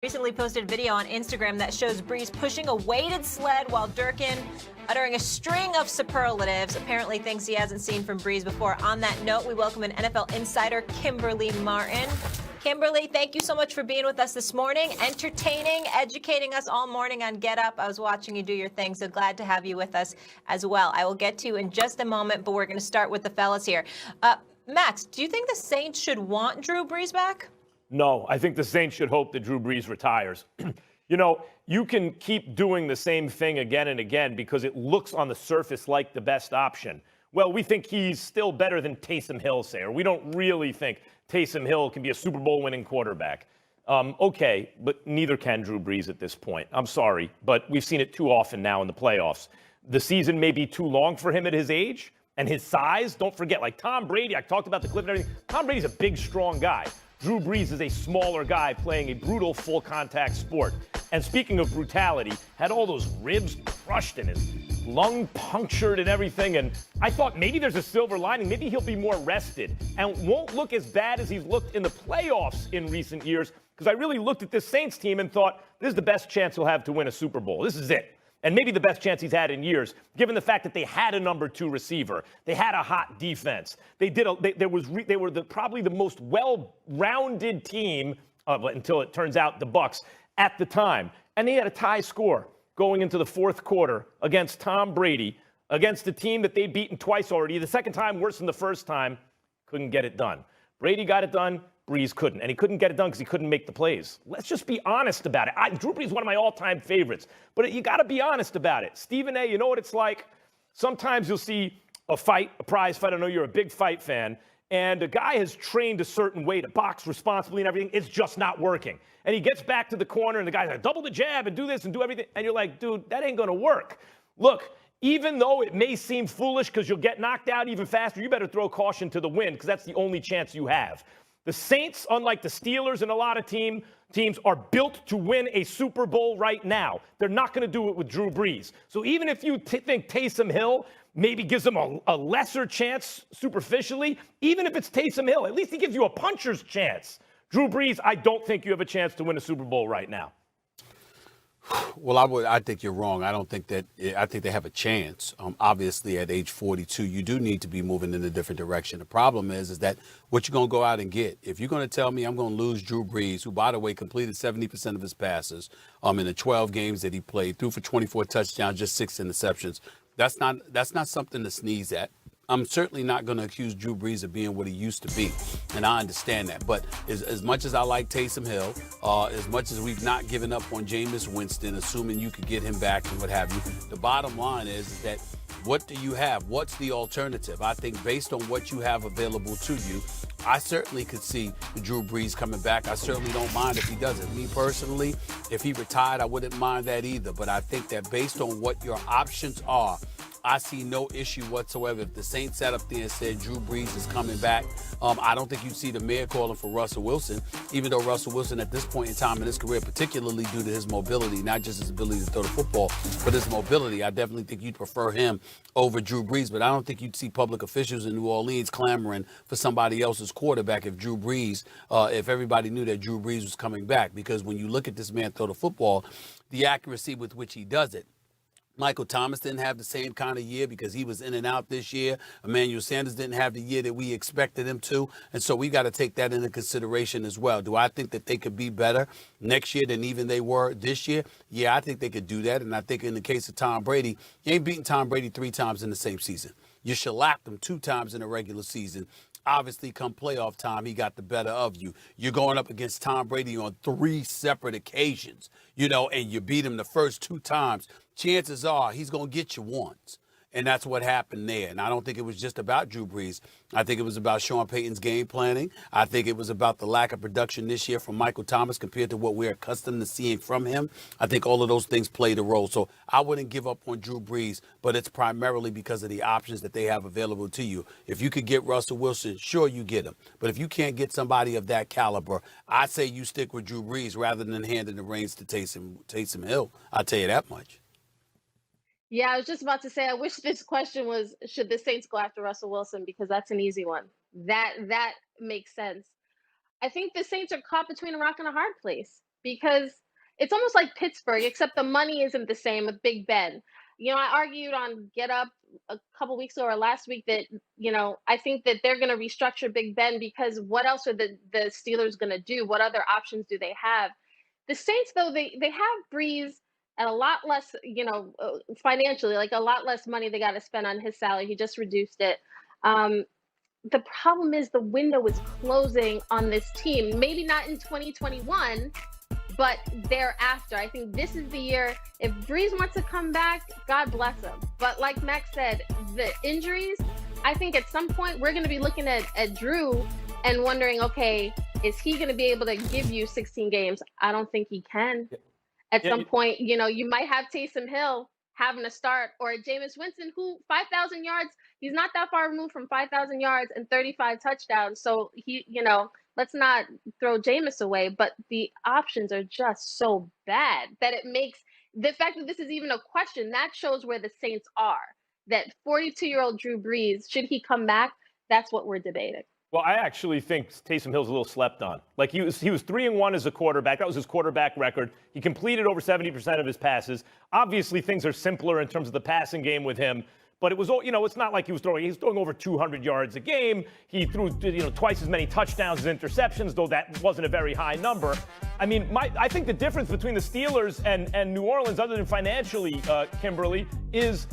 Recently posted video on Instagram that shows Brees pushing a weighted sled while Durkin uttering a string of superlatives, apparently things he hasn't seen from Brees before. On that note, we welcome an NFL insider, Kimberly Martin. Kimberly, thank you so much for being with us this morning, entertaining, educating us all morning on Get Up. I was watching you do your thing, so glad to have you with us as well. I will get to you in just a moment, but we're going to start with the fellas here. Max, do you think the Saints should want Drew Brees back? No, I think the Saints should hope that Drew Brees retires. You can keep doing the same thing again and again because it looks on the surface like the best option. Well, we think he's still better than Taysom Hill, say, or we don't really think Taysom Hill can be a Super Bowl winning quarterback. Okay, but neither can Drew Brees at this point. I'm sorry, but we've seen it too often now in the playoffs. The season may be too long for him at his age and his size. Don't forget, like Tom Brady, I talked about the clip and everything. Tom Brady's a big, strong guy. Drew Brees is a smaller guy playing a brutal full-contact sport. And speaking of brutality, had all those ribs crushed and his lung punctured and everything. And I thought maybe there's a silver lining. Maybe he'll be more rested and won't look as bad as he's looked in the playoffs in recent years. Because I really looked at this Saints team and thought, this is the best chance he'll have to win a Super Bowl. This is it. And maybe the best chance he's had in years, given the fact that they had a number 2 receiver, they had a hot defense. They were probably the most well-rounded team until it turns out the Bucs at the time, and they had a tie score going into the fourth quarter against Tom Brady, against a team that they'd beaten twice already. The second time worse than the first time, couldn't get it done. Brady got it done. Brees couldn't. And he couldn't get it done because he couldn't make the plays. Let's just be honest about it. Drew Brees is one of my all-time favorites. But you got to be honest about it. Stephen A., you know what it's like? Sometimes you'll see a fight, a prize fight. I know you're a big fight fan. And a guy has trained a certain way to box responsibly and everything. It's just not working. And he gets back to the corner, and the guy's like, double the jab and do this and do everything. And you're like, dude, that ain't going to work. Look, even though it may seem foolish because you'll get knocked out even faster, you better throw caution to the wind because that's the only chance you have. The Saints, unlike the Steelers and a lot of teams, are built to win a Super Bowl right now. They're not going to do it with Drew Brees. So even if you think Taysom Hill maybe gives them a lesser chance superficially, even if it's Taysom Hill, at least he gives you a puncher's chance. Drew Brees, I don't think you have a chance to win a Super Bowl right now. Well, I think you're wrong. I think they have a chance. Obviously, at age 42, you do need to be moving in a different direction. The problem is that what you're going to go out and get. If you're going to tell me I'm going to lose Drew Brees, who, by the way, completed 70% of his passes in the 12 games that he played, threw for 24 touchdowns, just 6 interceptions, that's not something to sneeze at. I'm certainly not going to accuse Drew Brees of being what he used to be, and I understand that. But as much as I like Taysom Hill, as much as we've not given up on Jameis Winston, assuming you could get him back and what have you, the bottom line is that what do you have? What's the alternative? I think based on what you have available to you, I certainly could see Drew Brees coming back. I certainly don't mind if he doesn't. Me personally, if he retired, I wouldn't mind that either. But I think that based on what your options are, I see no issue whatsoever. If the Saints sat up there and said Drew Brees is coming back, I don't think you'd see the mayor calling for Russell Wilson, even though Russell Wilson at this point in time in his career, particularly due to his mobility, not just his ability to throw the football, but his mobility, I definitely think you'd prefer him over Drew Brees. But I don't think you'd see public officials in New Orleans clamoring for somebody else's quarterback if if everybody knew that Drew Brees was coming back. Because when you look at this man throw the football, the accuracy with which he does it, Michael Thomas didn't have the same kind of year because he was in and out this year. Emmanuel Sanders didn't have the year that we expected him to. And so we got to take that into consideration as well. Do I think that they could be better next year than even they were this year? Yeah, I think they could do that. And I think in the case of Tom Brady, you ain't beaten Tom Brady 3 times in the same season. You shellacked him 2 times in a regular season. Obviously, come playoff time, he got the better of you. You're going up against Tom Brady on 3 separate occasions, and you beat him the first 2 times. Chances are he's going to get you once. And that's what happened there. And I don't think it was just about Drew Brees. I think it was about Sean Payton's game planning. I think it was about the lack of production this year from Michael Thomas compared to what we're accustomed to seeing from him. I think all of those things played a role. So I wouldn't give up on Drew Brees, but it's primarily because of the options that they have available to you. If you could get Russell Wilson, sure, you get him. But if you can't get somebody of that caliber, I say you stick with Drew Brees rather than handing the reins to Taysom Hill. I'll tell you that much. Yeah, I was just about to say, I wish this question was, should the Saints go after Russell Wilson? Because that's an easy one. That makes sense. I think the Saints are caught between a rock and a hard place. because it's almost like Pittsburgh, except the money isn't the same with Big Ben. I argued on Get Up a couple weeks ago or last week that, I think that they're going to restructure Big Ben because what else are the Steelers going to do? What other options do they have? The Saints, though, they have Brees at a lot less, financially, like a lot less money they got to spend on his salary. He just reduced it. The problem is the window is closing on this team. Maybe not in 2021, but thereafter. I think this is the year. If Brees wants to come back, God bless him. But like Max said, the injuries, I think at some point we're going to be looking at Drew and wondering, okay, is he going to be able to give you 16 games? I don't think he can. At some point, you might have Taysom Hill having to start, or Jameis Winston, who 5,000 yards, he's not that far removed from 5,000 yards and 35 touchdowns. So let's not throw Jameis away, but the options are just so bad that it makes the fact that this is even a question, that shows where the Saints are. That 42-year-old Drew Brees, should he come back? That's what we're debating. Well, I actually think Taysom Hill's a little slept on. Like he was 3-1 as a quarterback. That was his quarterback record. He completed over 70% of his passes. Obviously, things are simpler in terms of the passing game with him. But it was, it's not like he was throwing over 200 yards a game. He threw, twice as many touchdowns as interceptions, though that wasn't a very high number. I mean, I think the difference between the Steelers and New Orleans, other than financially, Kimberly, is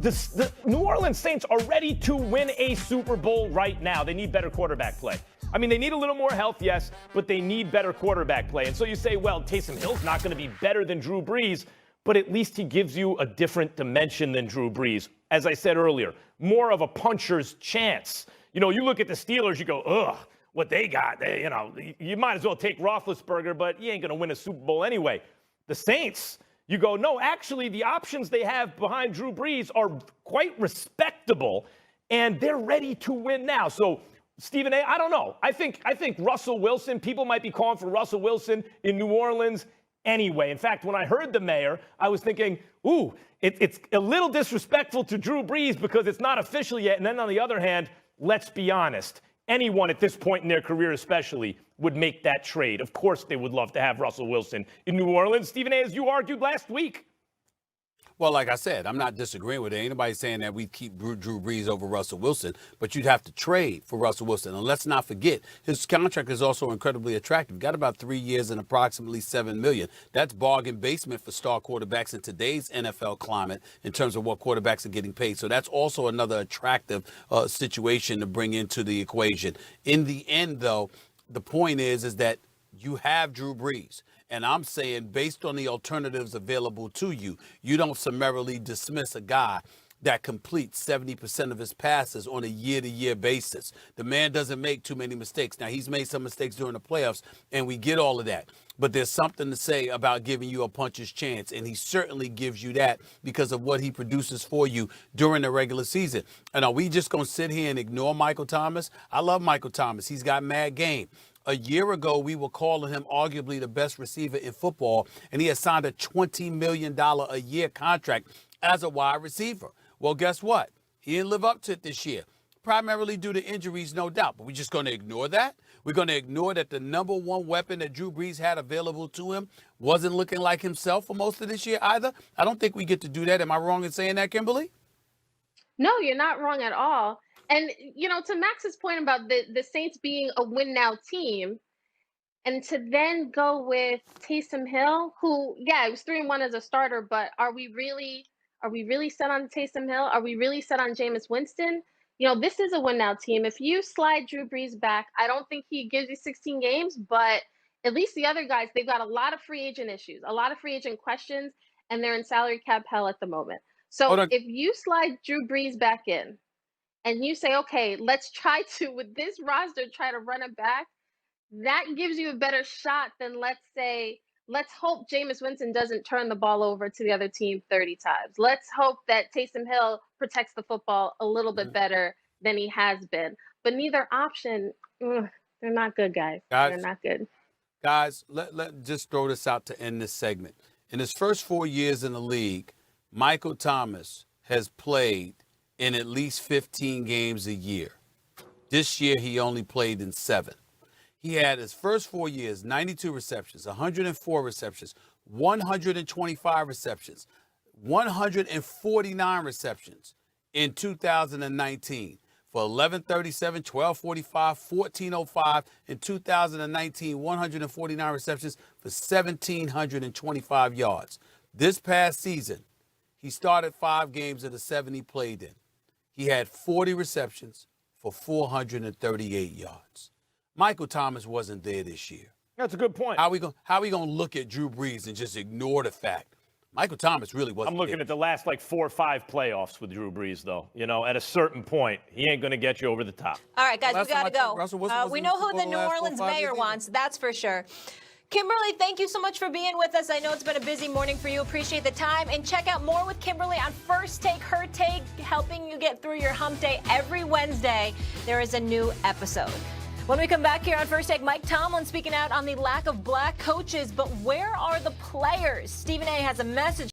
the New Orleans Saints are ready to win a Super Bowl right now. They need better quarterback play. I mean, they need a little more health, yes, but they need better quarterback play. And so you say, well, Taysom Hill's not going to be better than Drew Brees, but at least he gives you a different dimension than Drew Brees. As I said earlier, more of a puncher's chance. You look at the Steelers, you go, ugh, what they got. You might as well take Roethlisberger, but you ain't going to win a Super Bowl anyway. The Saints, you go, no, actually, the options they have behind Drew Brees are quite respectable, and they're ready to win now. So, Stephen A., I don't know. I think Russell Wilson, people might be calling for Russell Wilson in New Orleans anyway. In fact, when I heard the mayor, I was thinking, ooh, it's a little disrespectful to Drew Brees because it's not official yet. And then on the other hand, let's be honest, anyone at this point in their career especially would make that trade. Of course they would love to have Russell Wilson in New Orleans. Stephen A., as you argued last week. Well, like I said, I'm not disagreeing with it. Ain't nobody saying that we keep Drew Brees over Russell Wilson, but you'd have to trade for Russell Wilson. And let's not forget, his contract is also incredibly attractive. Got about 3 years and approximately $7 million. That's bargain basement for star quarterbacks in today's NFL climate in terms of what quarterbacks are getting paid. So that's also another attractive situation to bring into the equation. In the end, though, the point is that you have Drew Brees. And I'm saying, based on the alternatives available to you, you don't summarily dismiss a guy that completes 70% of his passes on a year-to-year basis. The man doesn't make too many mistakes. Now, he's made some mistakes during the playoffs, and we get all of that. But there's something to say about giving you a puncher's chance, and he certainly gives you that because of what he produces for you during the regular season. And are we just going to sit here and ignore Michael Thomas? I love Michael Thomas. He's got mad game. A year ago, we were calling him arguably the best receiver in football, and he has signed a $20 million a year contract as a wide receiver. Well, guess what? He didn't live up to it this year, primarily due to injuries, no doubt. But we're just going to ignore that? We're going to ignore that the number one weapon that Drew Brees had available to him wasn't looking like himself for most of this year either? I don't think we get to do that. Am I wrong in saying that, Kimberly? No, you're not wrong at all. And, to Max's point about the Saints being a win now team, and to then go with Taysom Hill, who, yeah, it was 3-1 as a starter, but are we really set on Taysom Hill? Are we really set on Jameis Winston? This is a win now team. If you slide Drew Brees back, I don't think he gives you 16 games, but at least the other guys, they've got a lot of free agent issues, a lot of free agent questions, and they're in salary cap hell at the moment. So if you slide Drew Brees back in, and you say, okay, let's try to, with this roster, try to run it back, that gives you a better shot than, let's hope Jameis Winston doesn't turn the ball over to the other team 30 times. Let's hope that Taysom Hill protects the football a little bit better than he has been. But neither option, they're not good, guys. They're not good. Guys, let just throw this out to end this segment. In his first 4 years in the league, Michael Thomas has played in at least 15 games a year. This year, he only played in 7. He had his first 4 years, 92 receptions, 104 receptions, 125 receptions, 149 receptions in 2019 for 1137, 1245, 1405. In 2019, 149 receptions for 1,725 yards. This past season, he started 5 games of the 7 he played in. He had 40 receptions for 438 yards. Michael Thomas wasn't there this year. That's a good point. How are we gonna look at Drew Brees and just ignore the fact Michael Thomas really wasn't I'm looking there. at the last 4 or 5 playoffs with Drew Brees, though. You know, at a certain point, he ain't going to get you over the top. All right, guys, Last we got to time I checked, go. Russell Wilson We wasn't know in who the the Super New Bowl last 4 or Orleans 5 mayor years wants. That's for sure. Kimberly, thank you so much for being with us. I know it's been a busy morning for you. Appreciate the time. And check out more with Kimberly on First Take, Her Take, helping you get through your hump day. Every Wednesday, there is a new episode. When we come back here on First Take, Mike Tomlin speaking out on the lack of black coaches. But where are the players? Stephen A. has a message.